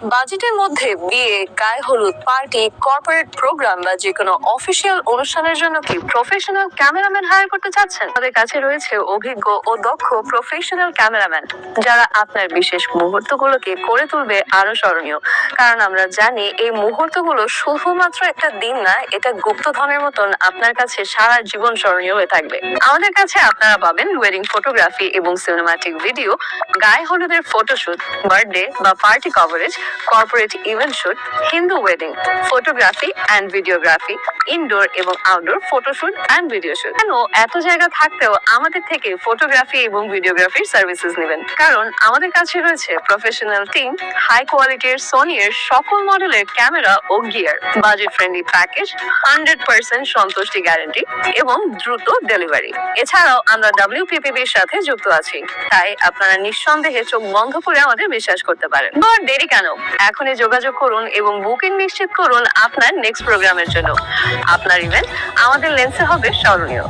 বাজেটের মধ্যে বিয়ে, গায়ে হলুদ, পার্টি, কর্পোরেট প্রোগ্রাম বা যে কোনো অফিসিয়াল অনুষ্ঠানের জন্য কি প্রফেশনাল ক্যামেরাম্যান হায়ার করতে চাচ্ছেন? আমাদের কাছে রয়েছে অভিজ্ঞ ও দক্ষ প্রফেশনাল ক্যামেরাম্যান, যারা আপনার বিশেষ মুহূর্তগুলোকে করে তুলবে আরো স্মরণীয়। কারণ আমরা জানি এই মুহূর্তগুলো শুধুমাত্র একটা দিন না, এটা গুপ্তধনের মতন আপনার কাছে সারা জীবন স্মরণীয় হয়ে থাকবে। আমাদের কাছে আপনারা পাবেন ওয়েডিং ফটোগ্রাফি এবং সিনেমাটিক ভিডিও, গায়ে হলুদের ফটোশুট, বার্থডে বা party coverage, corporate event shoot, Hindu wedding, photography and videography, indoor এবং outdoor photoshoot and video shoot. কেন এত জায়গা থাকতেও আমাদের থেকে ফটোগ্রাফি এবং ভিডিওগ্রাফির সার্ভিসেস নেবেন? কারণ আমাদের কাছে রয়েছে প্রফেশনাল টিম, হাই কোয়ালিটির সোনি এর সকল মডেলের ক্যামেরা ও গিয়ার, বাজেট ফ্রেন্ডলি প্যাকেজ, 100% সন্তুষ্টি গ্যারান্টি এবং দ্রুত ডেলিভারি। এছাড়াও আমরা WPPB এর সাথে যুক্ত আছি, তাই আপনারা নিঃসন্দেহে চোখ বন্ধ করে আমাদের বিশ্বাস করতে পারেন। আর দেরি কেন? এখনই যোগাযোগ করুন এবং বুকিং নিশ্চিত করুন আপনার নেক্সট প্রোগ্রামের জন্য। আপনার ইভেন্ট আমাদের লেন্সে হবে স্মরণীয়।